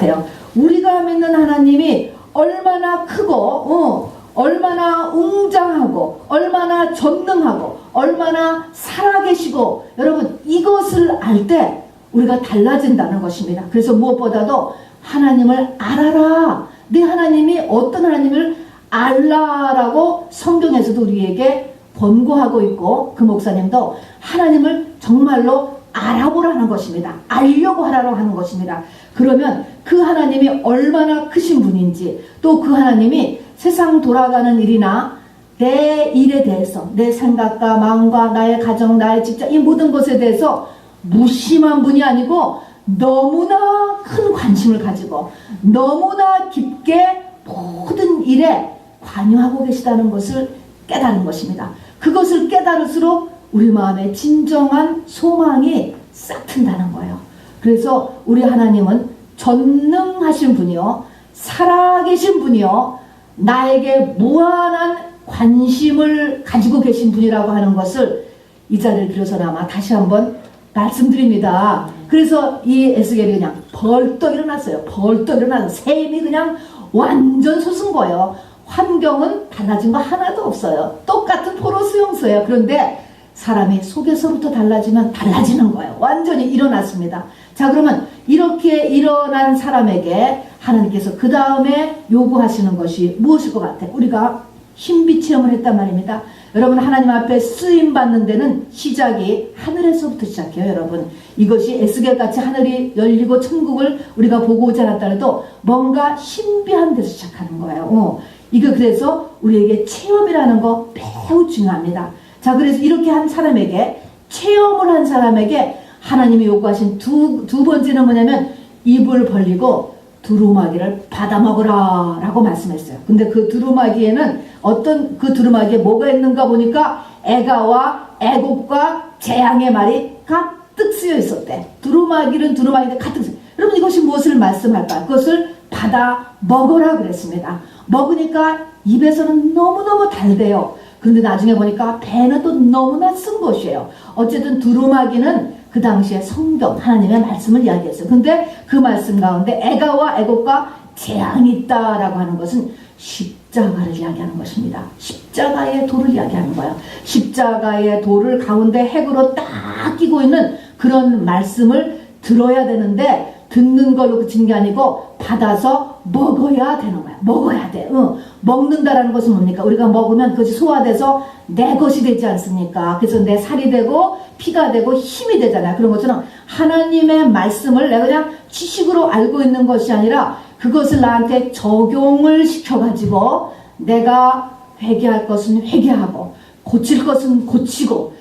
보세요. 우리가 믿는 하나님이 얼마나 크고 얼마나 웅장하고 얼마나 전능하고 얼마나 살아계시고, 여러분 이것을 알 때 우리가 달라진다는 것입니다. 그래서 무엇보다도 하나님을 알아라. 네 하나님이 어떤 하나님을 알라라고 성경에서도 우리에게 권고하고 있고, 그 목사님도 하나님을 정말로 알아보라는 것입니다. 알려고 하라고 하는 것입니다. 그러면 그 하나님이 얼마나 크신 분인지, 또 그 하나님이 세상 돌아가는 일이나 내 일에 대해서, 내 생각과 마음과 나의 가정, 나의 직장, 이 모든 것에 대해서 무심한 분이 아니고 너무나 큰 관심을 가지고 너무나 깊게 모든 일에 관여하고 계시다는 것을 깨달은 것입니다. 그것을 깨달을수록 우리 마음에 진정한 소망이 싹 튼다는 거예요. 그래서 우리 하나님은 전능하신 분이요, 살아계신 분이요, 나에게 무한한 관심을 가지고 계신 분이라고 하는 것을 이 자리를 빌어서나마 다시 한번 말씀드립니다. 그래서 이 에스겔이 그냥 벌떡 일어났어요. 벌떡 일어나서 셈이 그냥 완전 솟은 거예요. 환경은 달라진 거 하나도 없어요. 똑같은 포로 수용소예요. 그런데 사람이 속에서부터 달라지면 달라지는 거예요. 완전히 일어났습니다. 자, 그러면 이렇게 일어난 사람에게 하나님께서 그 다음에 요구하시는 것이 무엇일 것 같아요? 우리가 신비 체험을 했단 말입니다. 여러분, 하나님 앞에 쓰임받는 데는 시작이 하늘에서부터 시작해요. 여러분, 이것이 에스겔같이 하늘이 열리고 천국을 우리가 보고 오지 않았다 해도 뭔가 신비한 데서 시작하는 거예요. 이거 그래서 우리에게 체험이라는 거 매우 중요합니다. 자, 그래서 이렇게 한 사람에게, 체험을 한 사람에게 하나님이 요구하신 두 번째는 뭐냐면 입을 벌리고 두루마기를 받아먹으라 라고 말씀했어요. 근데 그 두루마기에는 어떤, 그 두루마기에 뭐가 있는가 보니까 애가와 애곡과 재앙의 말이 가득 쓰여 있었대. 두루마기는 두루마기인데 가득 쓰여. 여러분, 이것이 무엇을 말씀할까? 그것을 받아 먹으라 그랬습니다. 먹으니까 입에서는 너무너무 달대요. 그런데 나중에 보니까 배는 또 너무나 쓴 것이에요. 어쨌든 두루마기는 그 당시에 성경, 하나님의 말씀을 이야기했어요. 근데 그 말씀 가운데 애가와 애곡과 재앙이 있다라고 하는 것은 십자가를 이야기하는 것입니다. 십자가의 돌을 이야기하는 거예요. 십자가의 돌을 가운데 핵으로 딱 끼고 있는 그런 말씀을 들어야 되는데, 듣는 걸로 그친 게 아니고 받아서 먹어야 되는 거야. 먹어야 돼. 먹는다라는 것은 뭡니까? 우리가 먹으면 그것이 소화돼서 내 것이 되지 않습니까? 그래서 내 살이 되고 피가 되고 힘이 되잖아요. 그런 것처럼 하나님의 말씀을 내가 그냥 지식으로 알고 있는 것이 아니라 그것을 나한테 적용을 시켜가지고 내가 회개할 것은 회개하고 고칠 것은 고치고,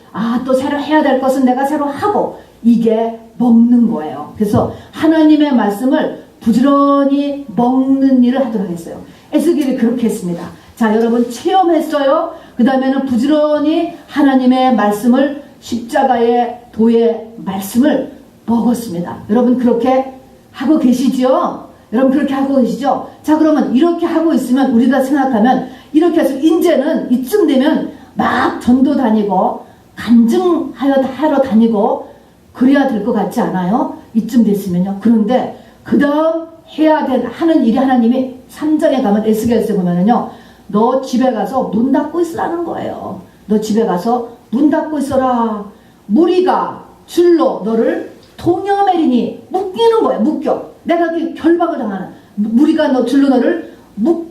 또 새로 해야 될 것은 내가 새로 하고, 이게 먹는 거예요. 그래서 하나님의 말씀을 부지런히 먹는 일을 하도록 했어요. 에스겔이 그렇게 했습니다. 자, 여러분 체험했어요. 그 다음에는 부지런히 하나님의 말씀을, 십자가의 도의 말씀을 먹었습니다. 여러분 그렇게 하고 계시죠? 여러분 그렇게 하고 계시죠? 자, 그러면 이렇게 하고 있으면 우리가 생각하면, 이렇게 해서 이제는 이쯤 되면 막 전도 다니고 간증하러 다니고 그래야 될 것 같지 않아요? 이쯤 됐으면요. 그런데 그 다음 해야 하는 일이, 하나님이 3장에 가면 에스겔서에 보면은요, 너 집에 가서 문 닫고 있으라는 거예요. 너 집에 가서 문 닫고 있어라. 무리가 줄로 너를 동여매리니, 묶이는 거예요. 묶여. 내가 그 결박을 당하는, 무리가 너 줄로 너를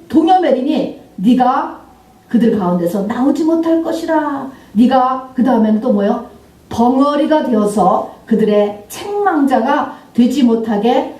동여매리니 네가 그들 가운데서 나오지 못할 것이라. 네가 그 다음에는 또 뭐예요? 벙어리가 되어서 그들의 책망자가 되지 못하게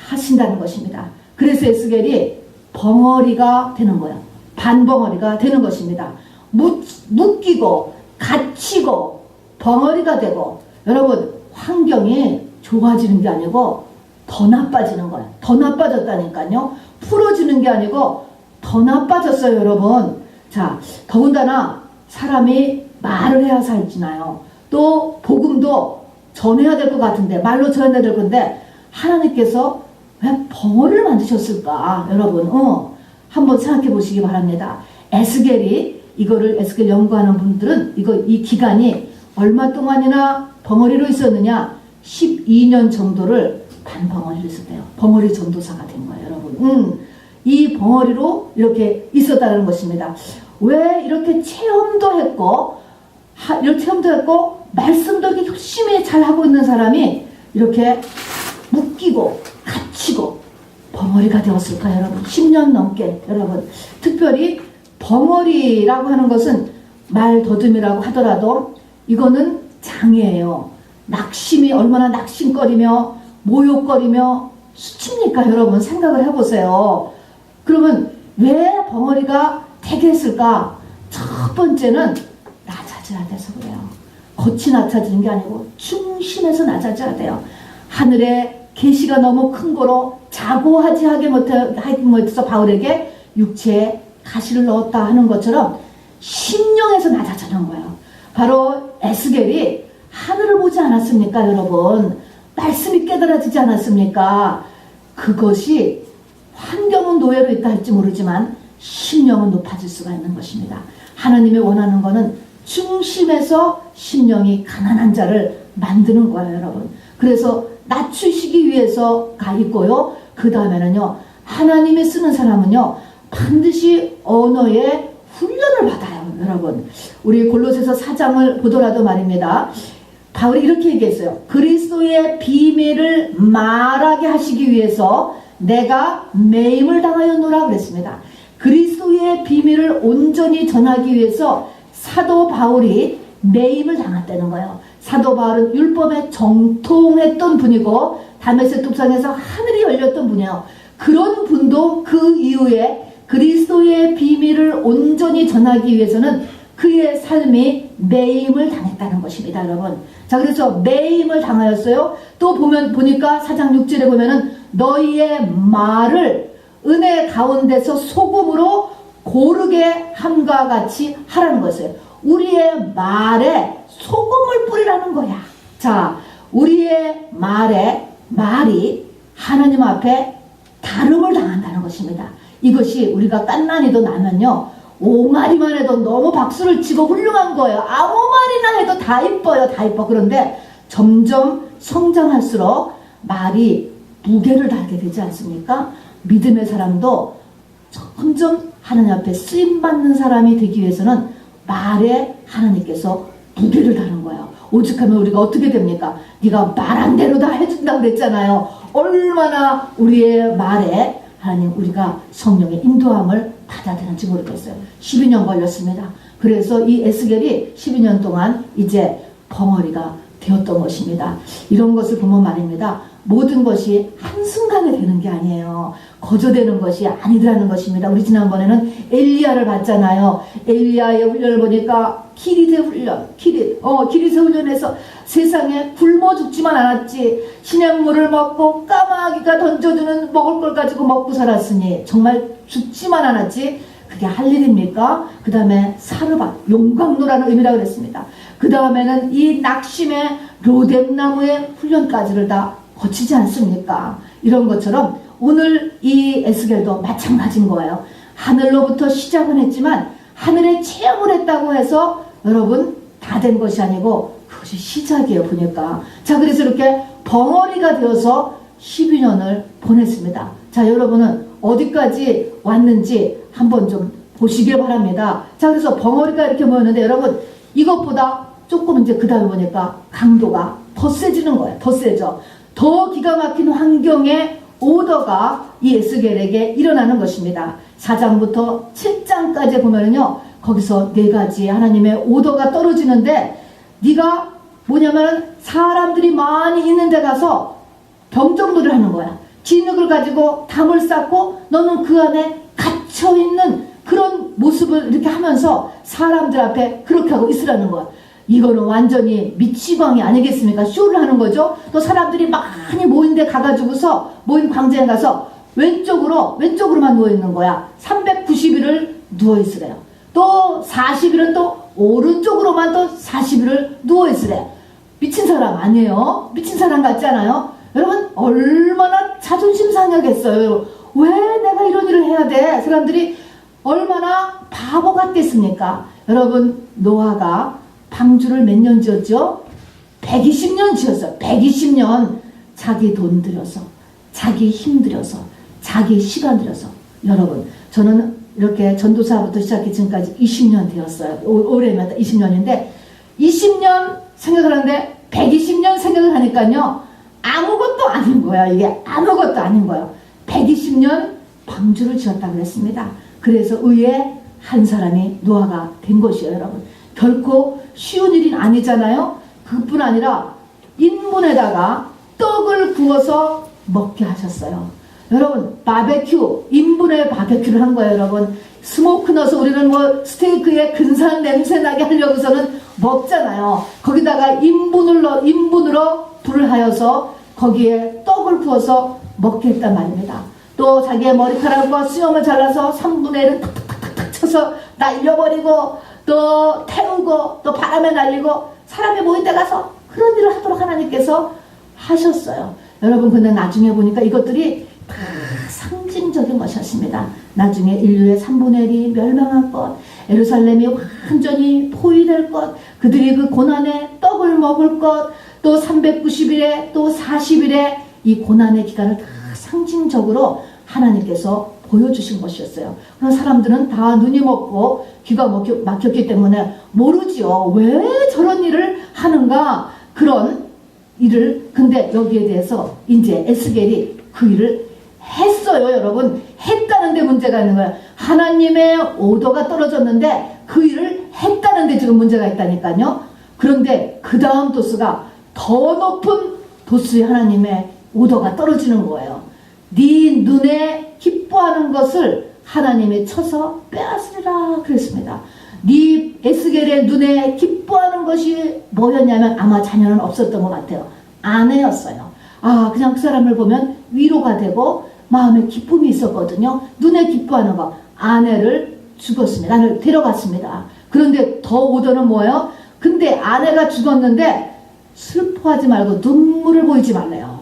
하신다는 것입니다. 그래서 에스겔이 벙어리가 되는 거예요. 반벙어리가 되는 것입니다. 묶이고 갇히고 벙어리가 되고, 여러분 환경이 좋아지는 게 아니고 더 나빠지는 거예요. 더 나빠졌다니까요. 풀어지는 게 아니고 더 나빠졌어요, 여러분. 자, 더군다나 사람이 말을 해야 살지나요. 또 복음도 전해야 될 것 같은데, 말로 전해야 될 건데 하나님께서 왜 벙어리를 만드셨을까? 여러분 한번 생각해 보시기 바랍니다. 에스겔이 이거를, 에스겔 연구하는 분들은 이 기간이 얼마 동안이나 벙어리로 있었느냐? 12년 정도를 반벙어리를 있었대요. 벙어리 전도사가 된 거예요, 여러분. 이 벙어리로 이렇게 있었다는 것입니다. 왜 이렇게 체험도 했고, 말씀도 이렇게 열심히 잘 하고 있는 사람이 이렇게 묶이고 갇히고 벙어리가 되었을까요, 여러분? 10년 넘게, 여러분. 특별히 벙어리라고 하는 것은 말 더듬이라고 하더라도 이거는 장애예요. 낙심이 얼마나 낙심거리며 모욕거리며 수치입니까, 여러분? 생각을 해보세요. 그러면 왜 벙어리가 되게 했을까? 첫 번째는 낮아져야 돼서 그래요. 겉이 낮아지는 게 아니고 중심에서 낮아져야 돼요. 하늘의 계시가 너무 큰 거로 자고하지 하게 못해서 바울에게 육체에 가시를 넣었다 하는 것처럼 심령에서 낮아지는 거예요. 바로 에스겔이 하늘을 보지 않았습니까, 여러분? 말씀이 깨달아지지 않았습니까? 그것이 환경은 노예로 있다 할지 모르지만 심령은 높아질 수가 있는 것입니다. 하나님이 원하는 것은 중심에서 심령이 가난한 자를 만드는 거예요, 여러분. 그래서 낮추시기 위해서 가 있고요. 그 다음에는요, 하나님이 쓰는 사람은요, 반드시 언어의 훈련을 받아요, 여러분. 우리 골로새서 4장을 보더라도 말입니다. 바울이 이렇게 얘기했어요. 그리스도의 비밀을 말하게 하시기 위해서 내가 매임을 당하였노라 그랬습니다. 그리스도의 비밀을 온전히 전하기 위해서 사도 바울이 매임을 당했다는 거예요. 사도 바울은 율법에 정통했던 분이고 다메섹 도상에서 하늘이 열렸던 분이에요. 그런 분도 그 이후에 그리스도의 비밀을 온전히 전하기 위해서는 그의 삶이 매임을 당했다는 것입니다, 여러분. 자, 그래서 매임을 당하였어요. 또 보니까 4장 6절에 보면은 너희의 말을 은혜 가운데서 소금으로 고르게 함과 같이 하라는 것이에요. 우리의 말에 소금을 뿌리라는 거야. 자, 우리의 말이 하나님 앞에 다름을 당한다는 것입니다. 이것이 우리가 깐난이도 나면요, 5마리만 해도 너무 박수를 치고 훌륭한 거예요. 아무 말이나 해도 다 이뻐요, 다 이뻐. 그런데 점점 성장할수록 말이 무게를 달게 되지 않습니까? 믿음의 사람도 점점 하나님 앞에 쓰임받는 사람이 되기 위해서는 말에 하나님께서 무게를 다는 거예요. 오죽하면 우리가 어떻게 됩니까? 네가 말한 대로 다 해준다고 그랬잖아요. 얼마나 우리의 말에 하나님, 우리가 성령의 인도함을 받아야 되는지 모르겠어요. 12년 걸렸습니다. 그래서 이 에스겔이 12년 동안 이제 벙어리가 되었던 것입니다. 이런 것을 보면 말입니다. 모든 것이 한순간에 되는 게 아니에요. 거저되는 것이 아니라는 것입니다. 우리 지난번에는 엘리야를 봤잖아요. 엘리야의 훈련을 보니까 기릿의 훈련, 기릿의 훈련에서 세상에 굶어 죽지만 않았지. 신약물을 먹고 까마귀가 던져주는 먹을 걸 가지고 먹고 살았으니 정말 죽지만 않았지. 그게 할 일입니까? 그 다음에 사르밧, 용광로라는 의미라고 그랬습니다. 그 다음에는 이 낙심의 로뎀나무의 훈련까지를 다 거치지 않습니까? 이런 것처럼 오늘 이 에스겔도 마찬가지인 거예요. 하늘로부터 시작은 했지만 하늘에 체험을 했다고 해서 여러분 다 된 것이 아니고 그것이 시작이에요, 보니까. 자, 그래서 이렇게 벙어리가 되어서 12년을 보냈습니다. 자, 여러분은 어디까지 왔는지 한번 좀 보시길 바랍니다. 자, 그래서 벙어리가 이렇게 모였는데 여러분 이것보다 조금 이제 그 다음에 보니까 강도가 더 세지는 거예요. 더 세죠. 더 기가 막힌 환경의 오더가 이 에스겔에게 일어나는 것입니다. 4장부터 7장까지 보면요, 거기서 4가지 하나님의 오더가 떨어지는데, 네가 뭐냐면 사람들이 많이 있는 데 가서 병정놀이를 하는 거야. 진흙을 가지고 담을 쌓고 너는 그 안에 갇혀있는 그런 모습을 이렇게 하면서 사람들 앞에 그렇게 하고 있으라는 거야. 이거는 완전히 미치광이 아니겠습니까? 쇼를 하는 거죠. 또 사람들이 많이 모인 데 가가지고서 모인 광장에 가서 왼쪽으로만 누워있는 거야. 390일을 누워있으래요. 또 40일은 또 오른쪽으로만 또 40일을 누워있으래. 미친 사람 아니에요? 미친 사람 같지 않아요? 여러분 얼마나 자존심 상하겠어요. 왜 내가 이런 일을 해야 돼? 사람들이 얼마나 바보 같겠습니까? 여러분 노아가 방주를 몇 년 지었죠? 120년 지었어요. 120년. 자기 돈 들여서, 자기 힘 들여서, 자기 시간 들여서. 여러분, 저는 이렇게 전도사부터 시작해 지금까지 20년 되었어요. 올해면 20년인데 20년 생각을 하는데 120년 생각을 하니까요, 아무것도 아닌 거야. 이게 아무것도 아닌 거예요. 120년 방주를 지었다고 그랬습니다. 그래서 의에 한 사람이 노아가 된 것이에요. 여러분, 결코 쉬운 일이 아니잖아요. 그뿐 아니라 인분에다가 떡을 구워서 먹게 하셨어요. 여러분, 바베큐, 인분에 바베큐를 한 거예요. 여러분, 스모크 넣어서 우리는 뭐 스테이크에 근사한 냄새 나게 하려고서는 먹잖아요. 거기다가 인분으로 불을 하여서 거기에 떡을 구워서 먹게 했단 말입니다. 또 자기의 머리카락과 수염을 잘라서 3분의 1을 탁탁탁탁 쳐서 날려버리고, 또 태우고, 또 바람에 날리고, 사람이 모인 데 가서 그런 일을 하도록 하나님께서 하셨어요. 여러분, 근데 나중에 보니까 이것들이 다 상징적인 것이었습니다. 나중에 인류의 3분의 1이 멸망할 것, 예루살렘이 완전히 포위될 것, 그들이 그 고난의 떡을 먹을 것, 또 390일에 또 40일에 이 고난의 기간을 다 상징적으로 하나님께서 보여주신 것이었어요. 그런 사람들은 다 눈이 먹고 귀가 막혔기 때문에 모르지요. 왜 저런 일을 하는가, 그런 일을. 근데 여기에 대해서 이제 에스겔이 그 일을 했어요. 여러분, 했다는데 문제가 있는 거예요. 하나님의 오더가 떨어졌는데 그 일을 했다는데 지금 문제가 있다니까요. 그런데 그 다음 도수가 더 높은 도수의 하나님의 오더가 떨어지는 거예요. 네 눈에 기뻐하는 것을 하나님이 쳐서 빼앗으리라 그랬습니다. 네 에스겔의 눈에 기뻐하는 것이 뭐였냐면, 아마 자녀는 없었던 것 같아요. 아내였어요. 그냥 그 사람을 보면 위로가 되고 마음에 기쁨이 있었거든요. 눈에 기뻐하는 거. 아내를 죽었습니다. 아내를 데려갔습니다. 그런데 더 오더는 뭐예요? 근데 아내가 죽었는데 슬퍼하지 말고 눈물을 보이지 말래요.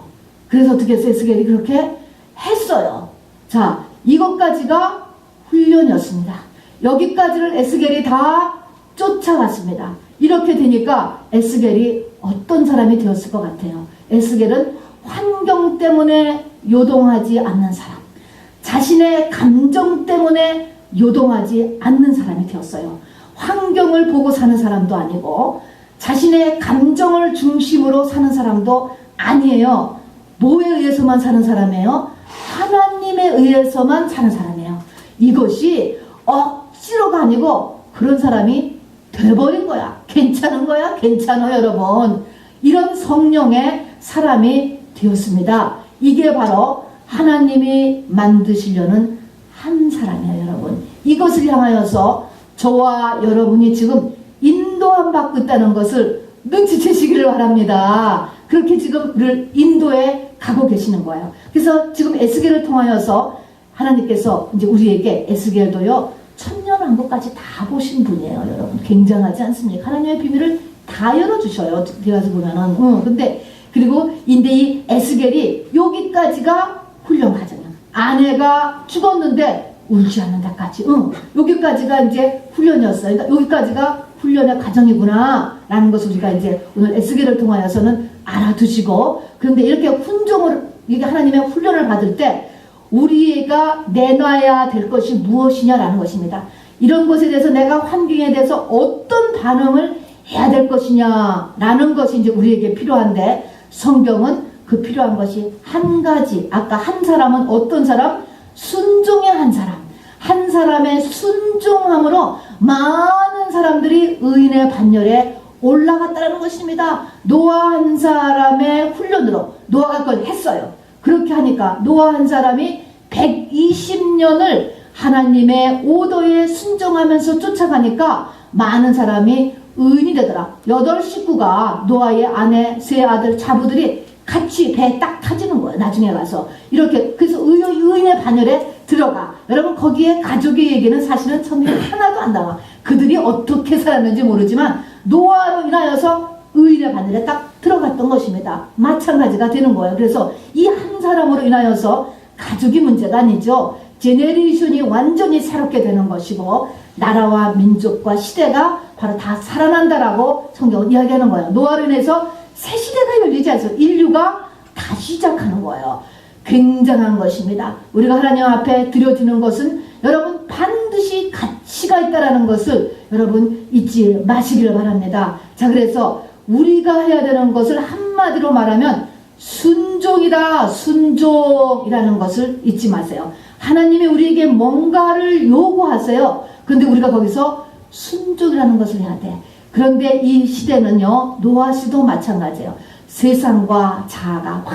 그래서 어떻게 해서 에스겔이 그렇게 했어요. 자, 이것까지가 훈련이었습니다. 여기까지를 에스겔이 다 쫓아갔습니다. 이렇게 되니까 에스겔이 어떤 사람이 되었을 것 같아요? 에스겔은 환경 때문에 요동하지 않는 사람, 자신의 감정 때문에 요동하지 않는 사람이 되었어요. 환경을 보고 사는 사람도 아니고 자신의 감정을 중심으로 사는 사람도 아니에요. 뭐에 의해서만 사는 사람이에요? 하나님에 의해서만 사는 사람이에요. 이것이 억지로가 아니고 그런 사람이 돼버린 거야. 괜찮은 거야? 괜찮아요, 여러분. 이런 성령의 사람이 되었습니다. 이게 바로 하나님이 만드시려는 한 사람이에요, 여러분. 이것을 향하여서 저와 여러분이 지금 인도함 받고 있다는 것을 눈치채시기를 바랍니다. 그렇게 지금 인도에 가고 계시는 거예요. 그래서 지금 에스겔을 통하여서 하나님께서 이제 우리에게, 에스겔도요, 천년왕국까지 다 보신 분이에요, 여러분. 굉장하지 않습니까? 하나님의 비밀을 다 열어주셔요. 어떻게 가서 보면은. 근데, 그리고 인데 이 에스겔이 여기까지가 훈련 과정이야. 아내가 죽었는데 울지 않는 데까지. 여기까지가 이제 훈련이었어요. 그러니까 여기까지가 훈련의 과정이구나 라는 것을 우리가 이제 오늘 에스겔을 통하여서는 알아두시고, 그런데 이렇게 이게 하나님의 훈련을 받을 때 우리가 내놔야 될 것이 무엇이냐라는 것입니다. 이런 것에 대해서 내가 환경에 대해서 어떤 반응을 해야 될 것이냐라는 것이 이제 우리에게 필요한데, 성경은 그 필요한 것이 한 가지. 아까 한 사람은 어떤 사람? 순종의 한 사람. 한 사람의 순종함으로 많은 사람들이 의인의 반열에 올라갔다는 것입니다. 노아 한 사람의 훈련으로 노아가 그걸 했어요. 그렇게 하니까 노아 한 사람이 120년을 하나님의 오더에 순종하면서 쫓아가니까 많은 사람이 의인이 되더라. 8식구가 노아의 아내, 세 아들, 자부들이 같이 배에 딱 타지는 거예요. 나중에 가서. 이렇게. 그래서 의인의 반열에 들어가. 여러분, 거기에 가족의 얘기는 사실은 처음에 하나도 안 나와. 그들이 어떻게 살았는지 모르지만 노아로 인하여서 의인의 반열에 딱 들어갔던 것입니다. 마찬가지가 되는 거예요. 그래서 이 한 사람으로 인하여서 가족이 문제가 아니죠. 제네레이션이 완전히 새롭게 되는 것이고 나라와 민족과 시대가 바로 다 살아난다라고 성경은 이야기하는 거예요. 노아로 인해서 새 시대가 열리지 않아서 인류가 다 시작하는 거예요. 굉장한 것입니다. 우리가 하나님 앞에 드려지는 것은 여러분 반드시 가치가 있다라는 것을 여러분 잊지 마시기를 바랍니다. 자, 그래서 우리가 해야 되는 것을 한마디로 말하면 순종이다. 순종이라는 것을 잊지 마세요. 하나님이 우리에게 뭔가를 요구하세요. 그런데 우리가 거기서 순종이라는 것을 해야 돼. 그런데 이 시대는요, 노아 씨도 마찬가지예요. 세상과 자아가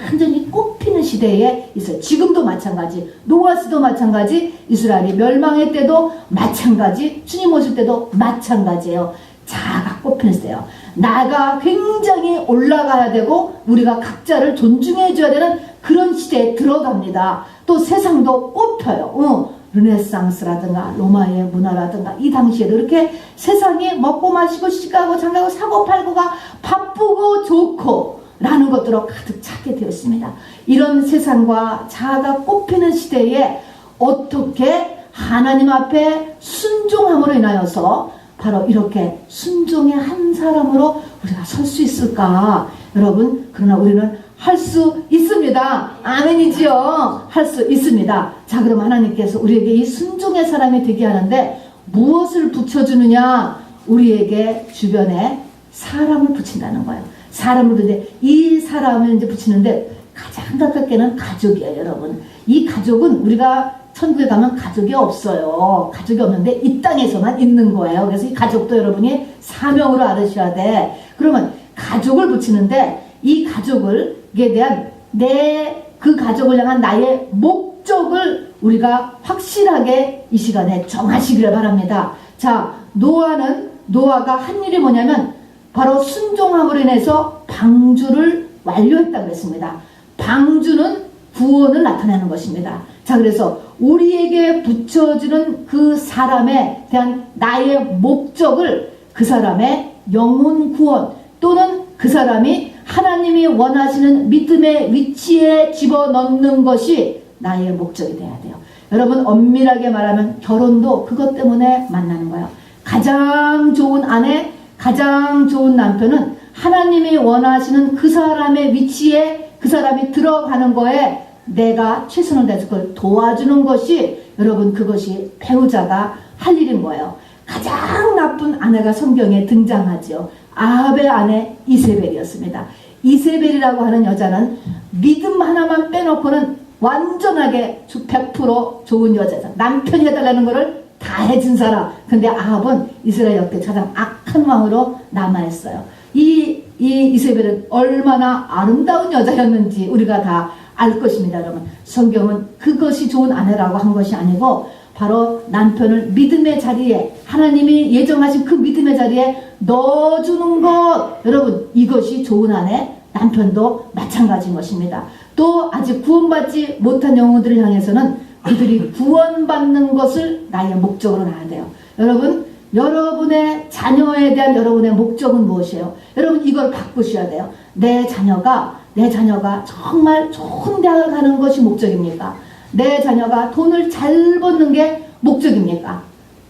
완전히 꽃피는 시대에 있어요. 지금도 마찬가지. 노아 씨도 마찬가지. 이스라엘이 멸망의 때도 마찬가지. 주님 오실 때도 마찬가지예요. 자아가 꽃피는 시대예요. 나가 굉장히 올라가야 되고 우리가 각자를 존중해 줘야 되는 그런 시대에 들어갑니다. 또 세상도 꽃펴요. 르네상스라든가 로마의 문화라든가 이 당시에도 이렇게 세상이 먹고 마시고 시가고 장가고 사고 팔고가 바쁘고 좋고 라는 것들로 가득 차게 되었습니다. 이런 세상과 자아가 꽃피는 시대에 어떻게 하나님 앞에 순종함으로 인하여서 바로 이렇게 순종의 한 사람으로 우리가 설 수 있을까? 여러분, 그러나 우리는 할 수 있습니다. 아멘이지요? 할 수 있습니다. 자, 그럼 하나님께서 우리에게 이 순종의 사람이 되게 하는데 무엇을 붙여주느냐? 우리에게 주변에 사람을 붙인다는 거예요. 사람을 붙이는데 이 사람을 이제 붙이는데 가장 가깝게는 가족이에요, 여러분. 이 가족은 우리가 천국에 가면 가족이 없어요. 가족이 없는데 이 땅에서만 있는 거예요. 그래서 이 가족도 여러분이 사명으로 알으셔야 돼. 그러면 가족을 붙이는데 이 가족을에 대한 그 가족을 향한 나의 목적을 우리가 확실하게 이 시간에 정하시기를 바랍니다. 자, 노아가 한 일이 뭐냐면 바로 순종함으로 인해서 방주를 완료했다고 했습니다. 방주는 구원을 나타내는 것입니다. 자, 그래서 우리에게 붙여지는 그 사람에 대한 나의 목적을 그 사람의 영혼 구원 또는 그 사람이 하나님이 원하시는 믿음의 위치에 집어넣는 것이 나의 목적이 돼야 돼요. 여러분, 엄밀하게 말하면 결혼도 그것 때문에 만나는 거예요. 가장 좋은 아내, 가장 좋은 남편은 하나님이 원하시는 그 사람의 위치에 그 사람이 들어가는 거에 내가 최선을 다해서 그걸 도와주는 것이 여러분 그것이 배우자가 할 일인 거예요. 가장 나쁜 아내가 성경에 등장하죠. 아합의 아내 이세벨이었습니다. 이세벨이라고 하는 여자는 믿음 하나만 빼놓고는 완전하게 100% 좋은 여자죠. 남편이 해달라는 것을 다 해준 사람. 근데 아합은 이스라엘 역대 가장 악한 왕으로 남아있어요. 이 이세벨은 얼마나 아름다운 여자였는지 우리가 다 알 것입니다, 여러분. 성경은 그것이 좋은 아내라고 한 것이 아니고 바로 남편을 믿음의 자리에 하나님이 예정하신 그 믿음의 자리에 넣어주는 것, 여러분 이것이 좋은 아내, 남편도 마찬가지인 것입니다. 또 아직 구원받지 못한 영혼들을 향해서는 그들이 구원받는 것을 나의 목적으로 놔야 돼요. 여러분, 여러분의 자녀에 대한 여러분의 목적은 무엇이에요? 여러분 이걸 바꾸셔야 돼요. 내 자녀가 정말 좋은 대학을 가는 것이 목적입니까? 내 자녀가 돈을 잘 버는 게 목적입니까?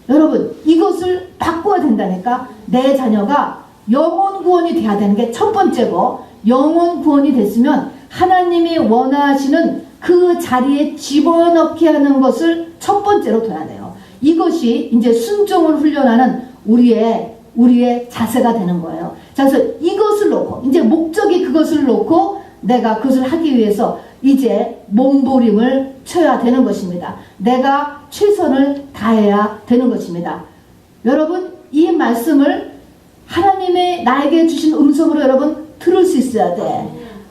여러분 이것을 바꿔야 된다니까. 내 자녀가 영혼 구원이 돼야 되는 게 첫 번째고, 영혼 구원이 됐으면 하나님이 원하시는 그 자리에 집어넣게 하는 것을 첫 번째로 둬야 돼요. 이것이 이제 순종을 훈련하는 우리의 자세가 되는 거예요. 자, 그래서 이것을 놓고, 이제 목적이 그것을 놓고 내가 그것을 하기 위해서 이제 몸부림을 쳐야 되는 것입니다. 내가 최선을 다해야 되는 것입니다. 여러분, 이 말씀을 하나님의 나에게 주신 음성으로 여러분 들을 수 있어야 돼.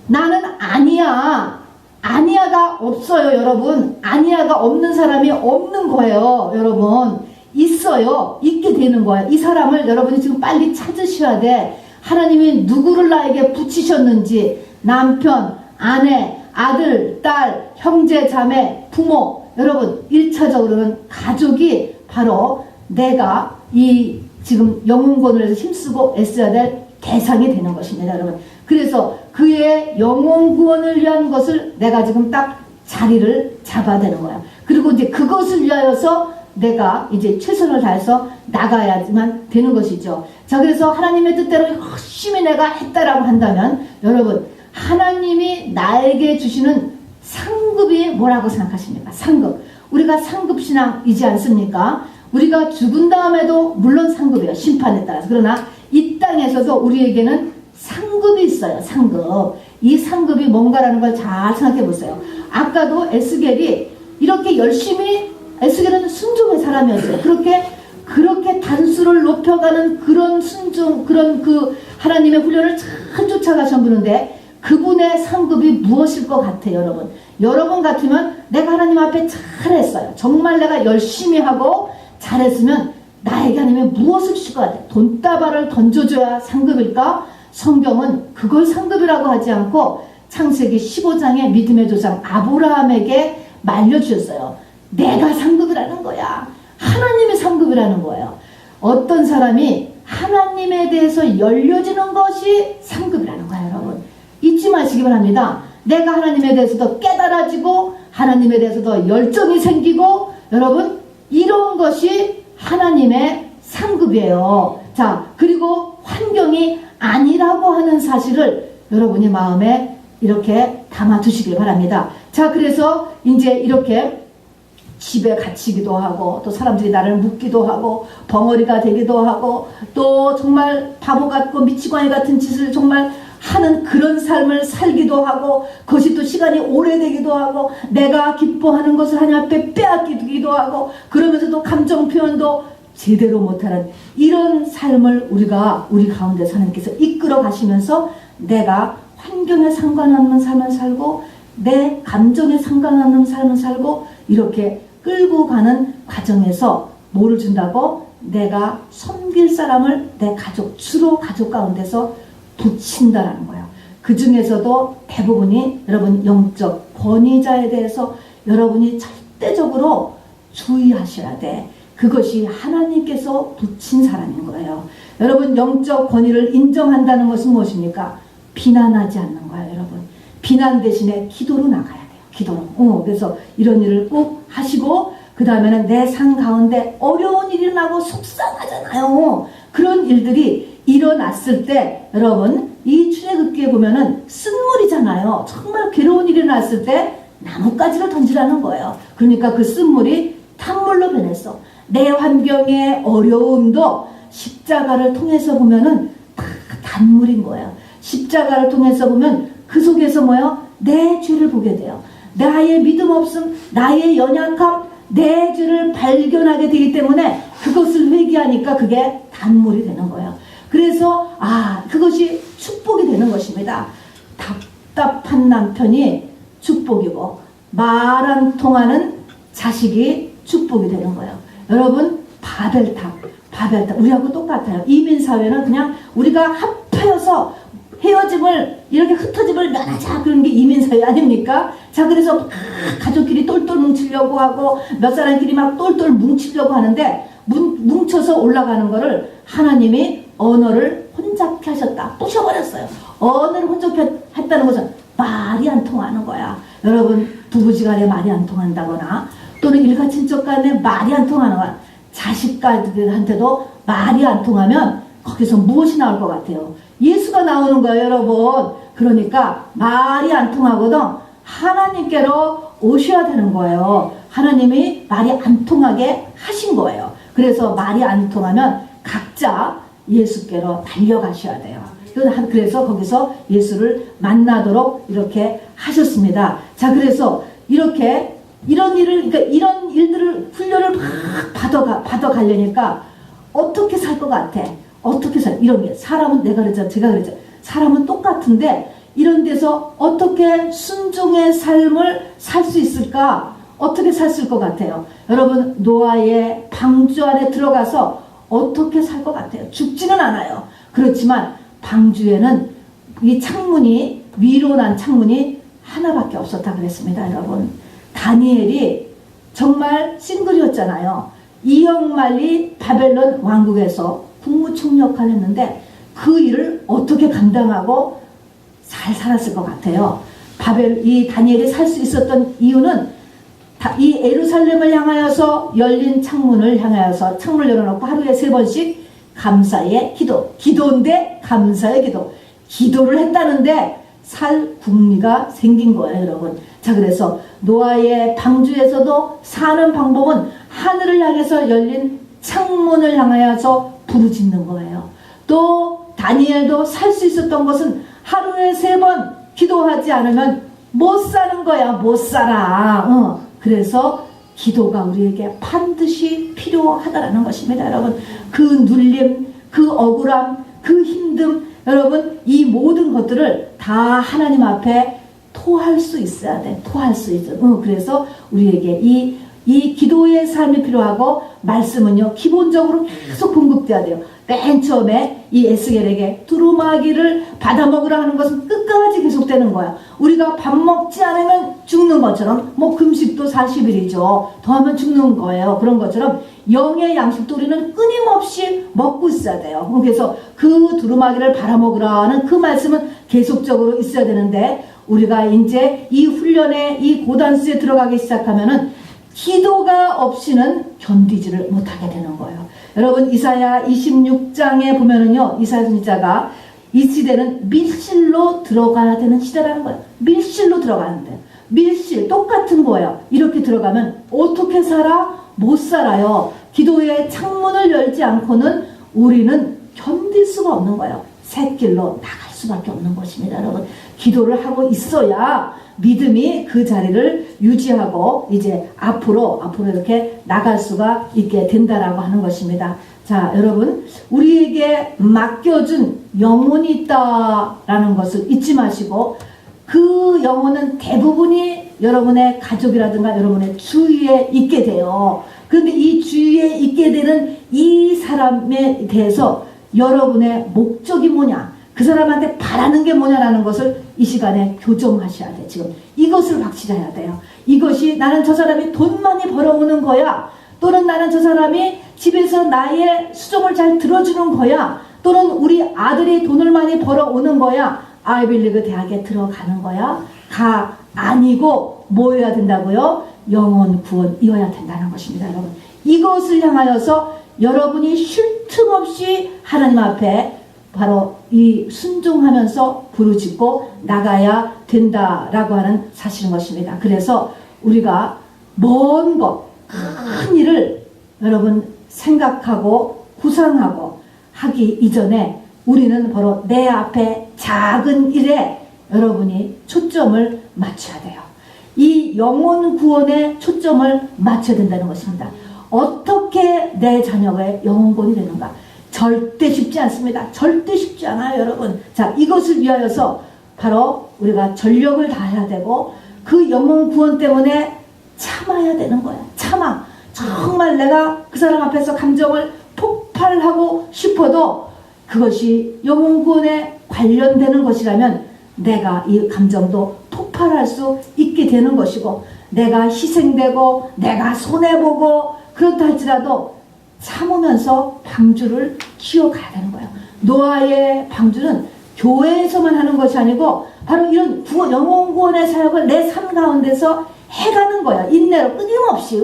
나는 아니야가 없어요, 여러분. 아니야가 없는 사람이 없는 거예요, 여러분. 있어요. 있게 되는 거예요. 이 사람을 여러분이 지금 빨리 찾으셔야 돼. 하나님이 누구를 나에게 붙이셨는지, 남편, 아내, 아들, 딸, 형제, 자매, 부모, 여러분 1차적으로는 가족이 바로 내가 이 지금 영혼권을 위해서 힘쓰고 애써야 될 대상이 되는 것입니다, 여러분. 그래서 그의 영혼 구원을 위한 것을 내가 지금 딱 자리를 잡아야 되는 거야. 그리고 이제 그것을 위하여서 내가 이제 최선을 다해서 나가야지만 되는 것이죠. 자, 그래서 하나님의 뜻대로 열심히 내가 했다라고 한다면 여러분 하나님이 나에게 주시는 상급이 뭐라고 생각하십니까? 상급. 우리가 상급신앙이지 않습니까? 우리가 죽은 다음에도 물론 상급이에요. 심판에 따라서. 그러나 이 땅에서도 우리에게는 상급이 있어요. 상급. 이 상급이 뭔가라는 걸 잘 생각해 보세요. 아까도 에스겔이 이렇게 열심히, 에스겔은 순종의 사람이었어요. 그렇게 단수를 높여가는 그런 순종, 그런 그 하나님의 훈련을 잘 쫓아가셨는데 그분의 상급이 무엇일 것 같아요, 여러분? 여러분 같으면 내가 하나님 앞에 잘했어요. 정말 내가 열심히 하고 잘했으면 나에게 하나님이 무엇을 주실 것 같아요? 돈다발을 던져줘야 상급일까? 성경은 그걸 상급이라고 하지 않고 창세기 15장의 믿음의 조상 아브라함에게 말려주셨어요. 내가 상급이라는 거야. 하나님이 상급이라는 거예요. 어떤 사람이 하나님에 대해서 열려지는 것이 상급이라는 거예요, 여러분. 잊지 마시기 바랍니다. 내가 하나님에 대해서도 깨달아지고 하나님에 대해서도 열정이 생기고 여러분 이런 것이 하나님의 상급이에요. 자, 그리고 환경이 아니라고 하는 사실을 여러분이 마음에 이렇게 담아 두시길 바랍니다. 자, 그래서 이제 이렇게 집에 갇히기도 하고 또 사람들이 나를 묻기도 하고 벙어리가 되기도 하고 또 정말 바보 같고 미치광이 같은 짓을 정말 하는 그런 삶을 살기도 하고 그것이 또 시간이 오래되기도 하고 내가 기뻐하는 것을 하나님 앞에 빼앗기기도 하고 그러면서도 감정 표현도 제대로 못하는 이런 삶을 우리가 우리 가운데 하나님께서 이끌어 가시면서 내가 환경에 상관없는 삶을 살고 내 감정에 상관없는 삶을 살고 이렇게 끌고 가는 과정에서 뭐를 준다고? 내가 섬길 사람을 내 가족, 주로 가족 가운데서 붙인다라는 거예요. 그 중에서도 대부분이 여러분 영적 권위자에 대해서 여러분이 절대적으로 주의하셔야 돼. 그것이 하나님께서 붙인 사람인 거예요. 여러분 영적 권위를 인정한다는 것은 무엇입니까? 비난하지 않는 거예요, 여러분. 비난 대신에 기도로 나가야 돼요. 기도로. 그래서 이런 일을 꼭 하시고 그 다음에는 내 삶 가운데 어려운 일이 일어나고 속상하잖아요. 그런 일들이 일어났을 때 여러분 이 출애굽기에 보면은 쓴물이잖아요. 정말 괴로운 일이 일어났을 때 나뭇가지를 던지라는 거예요. 그러니까 그 쓴물이 탄물로 변했어. 내 환경의 어려움도 십자가를 통해서 보면은 다 단물인 거예요. 십자가를 통해서 보면 그 속에서 뭐예요? 내 죄를 보게 돼요. 나의 믿음 없음, 나의 연약함, 내 죄를 발견하게 되기 때문에 그것을 회개하니까 그게 단물이 되는 거예요. 그래서 그것이 축복이 되는 것입니다. 답답한 남편이 축복이고 말 안 통하는 자식이 축복이 되는 거예요. 여러분 바벨탑 우리하고 똑같아요. 이민사회는 그냥 우리가 합하여서 헤어짐을 이렇게 흩어짐을 면하자 그런 게 이민사회 아닙니까? 자, 그래서 가족끼리 똘똘 뭉치려고 하고 몇 사람끼리 막 똘똘 뭉치려고 하는데 뭉쳐서 올라가는 거를 하나님이 언어를 혼잡케 하셨다. 부셔버렸어요. 언어를 혼잡케 했다는 것은 말이 안 통하는 거야. 여러분 부부지간에 말이 안 통한다거나 또는 일가친척 간에 말이 안 통하는 거야. 자식들한테도 말이 안 통하면 거기서 무엇이 나올 것 같아요? 예수가 나오는 거예요, 여러분. 그러니까 말이 안 통하거든 하나님께로 오셔야 되는 거예요. 하나님이 말이 안 통하게 하신 거예요. 그래서 말이 안 통하면 각자 예수께로 달려가셔야 돼요. 그래서 거기서 예수를 만나도록 이렇게 하셨습니다. 자, 그래서 이렇게 이런 일들을 훈련을 막 받아가려니까 어떻게 살 것 같아? 어떻게 이런 게 사람은 제가 그랬죠. 사람은 똑같은데 이런 데서 어떻게 순종의 삶을 살 수 있을까? 어떻게 살 것 같아요? 여러분 노아의 방주 안에 들어가서 어떻게 살 것 같아요? 죽지는 않아요. 그렇지만 방주에는 이 창문이 위로 난 창문이 하나밖에 없었다 그랬습니다. 여러분 다니엘이 정말 싱글이었잖아요. 이역말리 바벨론 왕국에서 국무총 역할을 했는데 그 일을 어떻게 감당하고 잘 살았을 것 같아요. 이 다니엘이 살 수 있었던 이유는 이 예루살렘을 향하여서 열린 창문을 향하여서 창문을 열어놓고 하루에 3번씩 감사의 기도인데 감사의 기도를 했다는데 살 궁리가 생긴 거예요, 여러분. 자, 그래서 노아의 방주에서도 사는 방법은 하늘을 향해서 열린 창문을 향하여서 부르짖는 거예요. 또 다니엘도 살 수 있었던 것은 하루에 3번 기도하지 않으면 못 사는 거야. 못 살아. 그래서 기도가 우리에게 반드시 필요하다라는 것입니다, 여러분. 그 눌림, 그 억울함, 그 힘듦, 여러분, 이 모든 것들을 다 하나님 앞에 토할 수 있어야 돼. 토할 수 있어. 그래서 우리에게 이 기도의 삶이 필요하고, 말씀은요 기본적으로 계속 공급돼야 돼요. 맨 처음에 이 에스겔에게 두루마기를 받아먹으라 하는 것은 끝까지 계속되는 거야. 우리가 밥 먹지 않으면 죽는 것처럼, 뭐 금식도 40일이죠. 더하면 죽는 거예요. 그런 것처럼 영의 양식도 우리는 끊임없이 먹고 있어야 돼요. 그래서 그 두루마기를 받아먹으라는 그 말씀은 계속적으로 있어야 되는데, 우리가 이제 이 훈련에, 이 고단수에 들어가기 시작하면은 기도가 없이는 견디지를 못하게 되는 거예요. 여러분, 이사야 26장에 보면은요, 이사야 선지자가 이 시대는 밀실로 들어가야 되는 시대라는 거예요. 밀실로 들어가는데, 밀실 똑같은 거예요. 이렇게 들어가면 어떻게 살아? 못 살아요. 기도의 창문을 열지 않고는 우리는 견딜 수가 없는 거예요. 샛길로 나갈 수밖에 없는 것입니다, 여러분. 기도를 하고 있어야 믿음이 그 자리를 유지하고 이제 앞으로 이렇게 나갈 수가 있게 된다라고 하는 것입니다. 자, 여러분, 우리에게 맡겨준 영혼이 있다라는 것을 잊지 마시고, 그 영혼은 대부분이 여러분의 가족이라든가 여러분의 주위에 있게 돼요. 그런데 이 주위에 있게 되는 이 사람에 대해서 여러분의 목적이 뭐냐, 그 사람한테 바라는 게 뭐냐라는 것을 이 시간에 교정하셔야 돼. 지금 이것을 확실해야 돼요. 이것이 나는 저 사람이 돈 많이 벌어오는 거야, 또는 나는 저 사람이 집에서 나의 수종을 잘 들어주는 거야, 또는 우리 아들이 돈을 많이 벌어오는 거야, 아이빌리그 대학에 들어가는 거야. 가 아니고 뭐 해야 된다고요? 영혼 구원이어야 된다는 것입니다, 여러분. 이것을 향하여서 여러분이 쉴 틈 없이 하나님 앞에 바로 이 순종하면서 부르짖고 나가야 된다라고 하는 사실인 것입니다. 그래서 우리가 먼 것, 큰 일을 여러분 생각하고 구상하고 하기 이전에 우리는 바로 내 앞에 작은 일에 여러분이 초점을 맞춰야 돼요. 이 영혼 구원에 초점을 맞춰야 된다는 것입니다. 어떻게 내 자녀의 영혼 구원이 되는가? 절대 쉽지 않습니다. 절대 쉽지 않아요, 여러분. 자, 이것을 위하여서 바로 우리가 전력을 다해야 되고, 그 영혼 구원 때문에 참아야 되는 거야. 참아. 정말 내가 그 사람 앞에서 감정을 폭발하고 싶어도 그것이 영혼 구원에 관련되는 것이라면 내가 이 감정도 폭발할 수 있게 되는 것이고, 내가 희생되고 내가 손해보고 그렇다 할지라도 참으면서 방주를 키워가야 되는 거예요. 노아의 방주는 교회에서만 하는 것이 아니고 바로 이런 영혼 구원의 사역을 내 삶 가운데서 해가는 거야. 인내로 끊임없이.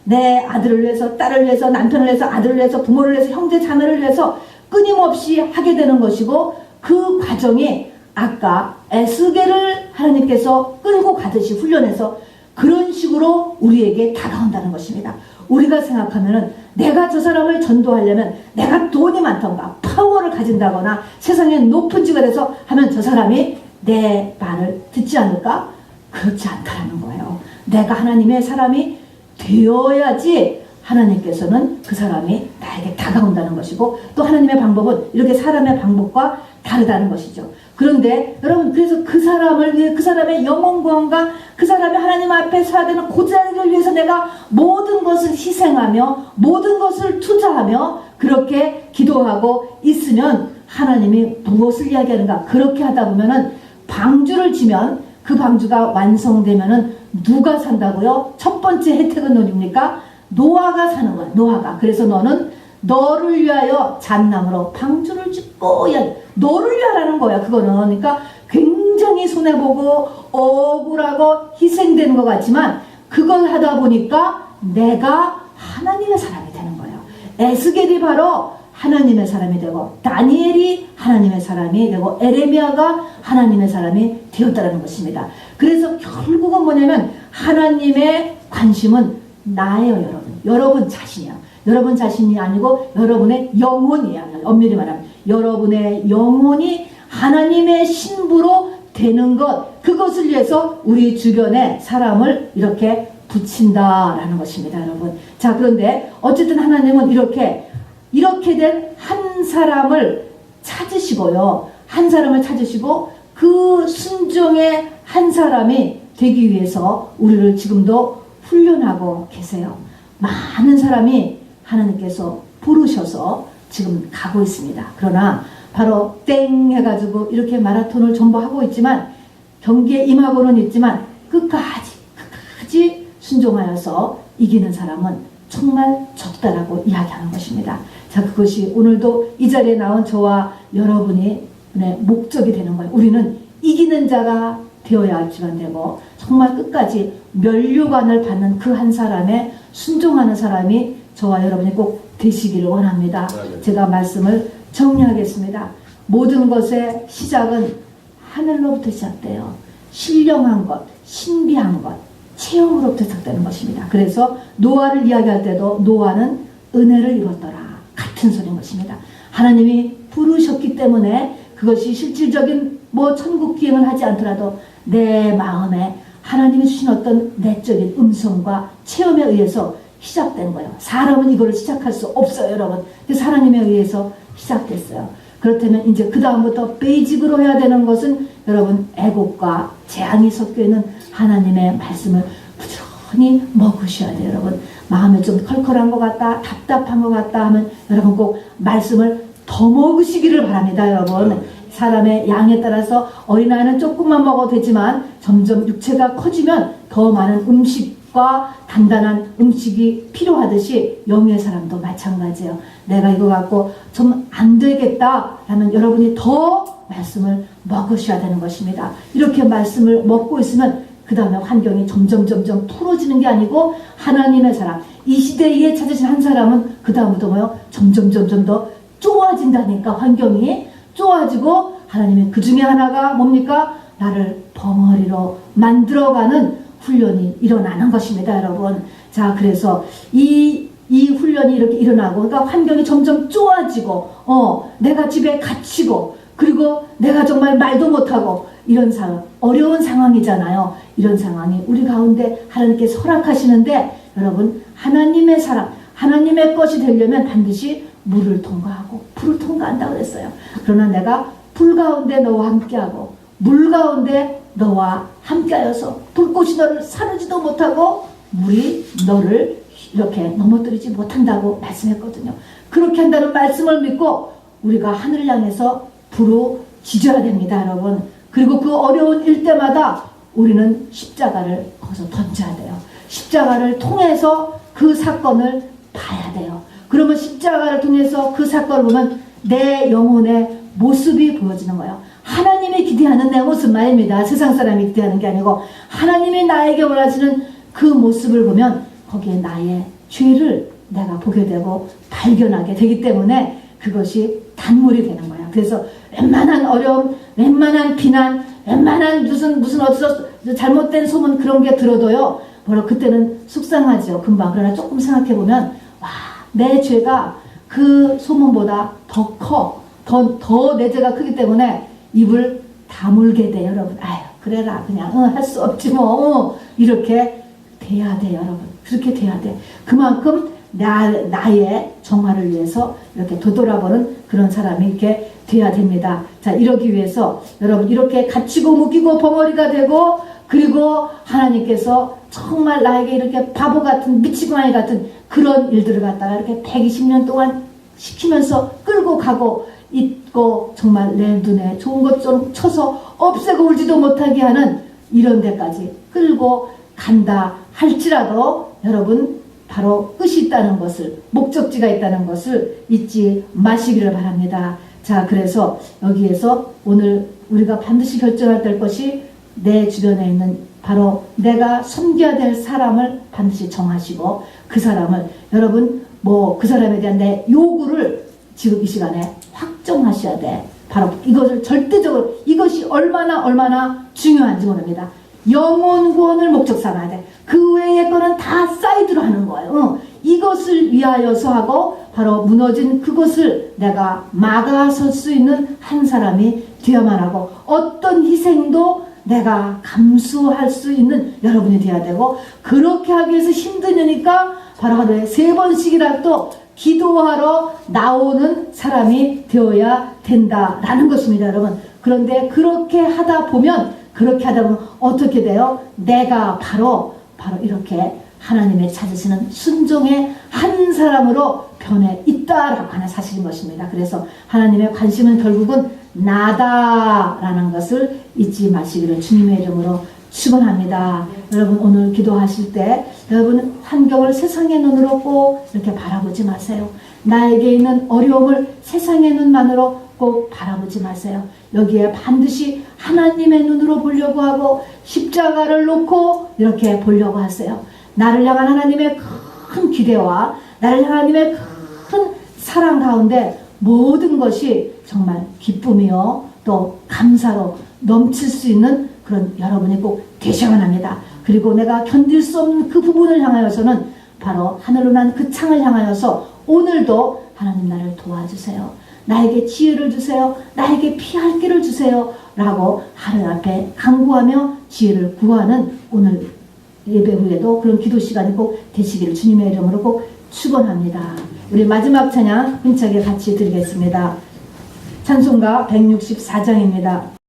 내 아들을 위해서, 딸을 위해서, 남편을 위해서, 아들을 위해서, 부모를 위해서, 형제 자매를 위해서 끊임없이 하게 되는 것이고, 그 과정이 아까 에스겔을 하나님께서 끌고 가듯이 훈련해서 그런 식으로 우리에게 다가온다는 것입니다. 우리가 생각하면은 내가 저 사람을 전도하려면 내가 돈이 많던가 파워를 가진다거나 세상에 높은 직을 해서 하면 저 사람이 내 말을 듣지 않을까? 그렇지 않다라는 거예요. 내가 하나님의 사람이 되어야지 하나님께서는 그 사람이 나에게 다가온다는 것이고, 또 하나님의 방법은 이렇게 사람의 방법과 다르다는 것이죠. 그런데 여러분, 그래서 그 사람을 위해, 그 사람의 영혼 구원과 그 사람이 하나님 앞에 서야 되는 그 자리를 위해서 내가 모든 것을 희생하며 모든 것을 투자하며 그렇게 기도하고 있으면 하나님이 무엇을 이야기하는가? 그렇게 하다 보면은 방주를 지면 그 방주가 완성되면은 누가 산다고요? 첫 번째 혜택은 어디입니까? 노아가 사는 거야. 노아가. 그래서 너는 너를 위하여 잣나무로 방주를 짓고, 너를 위하라는 거야. 그거는. 그러니까 굉장히 손해보고 억울하고 희생되는 것 같지만 그걸 하다 보니까 내가 하나님의 사람이 되는 거예요. 에스겔이 바로 하나님의 사람이 되고, 다니엘이 하나님의 사람이 되고 에레미야가 하나님의 사람이 되었다는 것입니다. 그래서 결국은 뭐냐면 하나님의 관심은 나예요, 여러분. 여러분 자신이야. 여러분 자신이 아니고 여러분의 영혼이야. 엄밀히 말하면 여러분의 영혼이 하나님의 신부로 되는 것, 그것을 위해서 우리 주변에 사람을 이렇게 붙인다라는 것입니다, 여러분. 자, 그런데 어쨌든 하나님은 이렇게 된 한 사람을 찾으시고요. 한 사람을 찾으시고 그 순종의 한 사람이 되기 위해서 우리를 지금도 훈련하고 계세요. 많은 사람이 하나님께서 부르셔서 지금 가고 있습니다. 그러나 바로 땡 해가지고 이렇게 마라톤을 전부 하고 있지만 경기에 임하고는 있지만 끝까지 순종하여서 이기는 사람은 정말 적다라고 이야기하는 것입니다. 자, 그것이 오늘도 이 자리에 나온 저와 여러분이 목적이 되는 거예요. 우리는 이기는 자가 되어야지만 되고 정말 끝까지 면류관을 받는 그 한 사람에 순종하는 사람이 저와 여러분이 꼭 되시기를 원합니다. 제가 말씀을 정리하겠습니다. 모든 것의 시작은 하늘로부터 시작돼요. 신령한 것, 신비한 것, 체험으로부터 시작되는 것입니다. 그래서 노아를 이야기할 때도 노아는 은혜를 입었더라. 같은 소리인 것입니다. 하나님이 부르셨기 때문에 그것이 실질적인 천국 기행을 하지 않더라도 내 마음에 하나님이 주신 어떤 내적인 음성과 체험에 의해서 시작된 거예요. 사람은 이거를 시작할 수 없어요, 여러분. 그래서 하나님에 의해서 시작됐어요. 그렇다면 이제 그 다음부터 베이직으로 해야 되는 것은 여러분 애곡과 재앙이 섞여 있는 하나님의 말씀을 부지런히 먹으셔야 돼요, 여러분. 마음이 좀 컬컬한 것 같다, 답답한 것 같다 하면 여러분 꼭 말씀을 더 먹으시기를 바랍니다, 여러분. 사람의 양에 따라서 어린아이는 조금만 먹어도 되지만 점점 육체가 커지면 더 많은 음식과 단단한 음식이 필요하듯이 영의 사람도 마찬가지예요. 내가 이거 갖고 좀 안 되겠다 하면 여러분이 더 말씀을 먹으셔야 되는 것입니다. 이렇게 말씀을 먹고 있으면 그 다음에 환경이 점점 풀어지는 게 아니고 하나님의 사람, 이 시대에 찾으신 한 사람은 그 다음부터 점점 더 좋아진다니까. 환경이 좋아지고 하나님의 그 중에 하나가 뭡니까? 나를 벙어리로 만들어가는 훈련이 일어나는 것입니다, 여러분. 자, 그래서 이 훈련이 이렇게 일어나고, 그러니까 환경이 점점 좋아지고, 내가 집에 갇히고, 그리고 내가 정말 말도 못하고, 이런 상황, 어려운 상황이잖아요. 이런 상황이 우리 가운데 하나님께서 허락하시는데, 여러분, 하나님의 사람, 하나님의 것이 되려면 반드시 물을 통과하고, 불을 통과한다고 그랬어요. 그러나 내가 불 가운데 너와 함께하고, 물 가운데 너와 함께하여서 불꽃이 너를 사르지도 못하고 물이 너를 이렇게 넘어뜨리지 못한다고 말씀했거든요. 그렇게 한다는 말씀을 믿고 우리가 하늘을 향해서 부르짖어야 됩니다, 여러분. 그리고 그 어려운 일 때마다 우리는 십자가를 거기서 던져야 돼요. 십자가를 통해서 그 사건을 봐야 돼요. 그러면 십자가를 통해서 그 사건을 보면 내 영혼의 모습이 보여지는 거예요. 하나님이 기대하는 내 모습 말입니다. 세상 사람이 기대하는 게 아니고 하나님이 나에게 원하시는 그 모습을 보면 거기에 나의 죄를 내가 보게 되고 발견하게 되기 때문에 그것이 단물이 되는 거야. 그래서 웬만한 어려움, 웬만한 비난, 웬만한 무슨 어디서 잘못된 소문 그런 게 들어도요, 그때는 속상하죠, 금방. 그러나 조금 생각해보면 와, 내 죄가 그 소문보다 더 커, 더 내 죄가 크기 때문에 입을 다물게 돼, 여러분. 아유, 그래라, 그냥 할 수 없지 뭐, 이렇게 돼야 돼, 여러분. 그렇게 돼야 돼. 그만큼 나의 정화를 위해서 이렇게 되돌아보는 그런 사람이 이렇게 돼야 됩니다. 자, 이러기 위해서 여러분 이렇게 갇히고 묶이고 벙어리가 되고, 그리고 하나님께서 정말 나에게 이렇게 바보 같은 미치광이 같은 그런 일들을 갖다가 이렇게 120년 동안 시키면서 끌고 가고 있고, 정말 내 눈에 좋은 것 좀 쳐서 없애고 울지도 못하게 하는 이런 데까지 끌고 간다 할지라도 여러분 바로 끝이 있다는 것을, 목적지가 있다는 것을 잊지 마시기를 바랍니다. 자, 그래서 여기에서 오늘 우리가 반드시 결정해야 될 것이 내 주변에 있는 바로 내가 섬겨야 될 사람을 반드시 정하시고, 그 사람을 여러분 그 사람에 대한 내 요구를 지금 이 시간에 확정하셔야 돼. 바로 이것을 절대적으로 이것이 얼마나 중요한지 모릅니다. 영혼 구원을 목적 삼아야 돼. 그 외의 거는 다 사이드로 하는 거예요. 이것을 위하여서 하고 바로 무너진 그것을 내가 막아설 수 있는 한 사람이 되어야만 하고 어떤 희생도 내가 감수할 수 있는 여러분이 되어야 되고 그렇게 하기 위해서 힘드니까 바로 하루에 3번씩이라도 기도하러 나오는 사람이 되어야 된다라는 것입니다, 여러분. 그런데 그렇게 하다 보면 어떻게 돼요? 내가 바로 이렇게 하나님의 찾으시는 순종의 한 사람으로 변해 있다라고 하는 사실인 것입니다. 그래서 하나님의 관심은 결국은 나다라는 것을 잊지 마시기를 주님의 이름으로 축원합니다. 여러분 오늘 기도하실 때 여러분 환경을 세상의 눈으로 꼭 이렇게 바라보지 마세요. 나에게 있는 어려움을 세상의 눈만으로 꼭 바라보지 마세요. 여기에 반드시 하나님의 눈으로 보려고 하고 십자가를 놓고 이렇게 보려고 하세요. 나를 향한 하나님의 큰 기대와 나를 향한 하나님의 큰 사랑 가운데 모든 것이 정말 기쁨이요 또 감사로 넘칠 수 있는 그런 여러분이 꼭 되셔야 합니다. 그리고 내가 견딜 수 없는 그 부분을 향하여서는 바로 하늘로 난 그 창을 향하여서 오늘도 하나님 나를 도와주세요. 나에게 지혜를 주세요. 나에게 피할 길을 주세요. 라고 하늘 앞에 간구하며 지혜를 구하는 오늘 예배 후에도 그런 기도 시간이 꼭 되시기를 주님의 이름으로 꼭 축원합니다. 우리 마지막 찬양 힘차게 같이 드리겠습니다. 찬송가 164장입니다.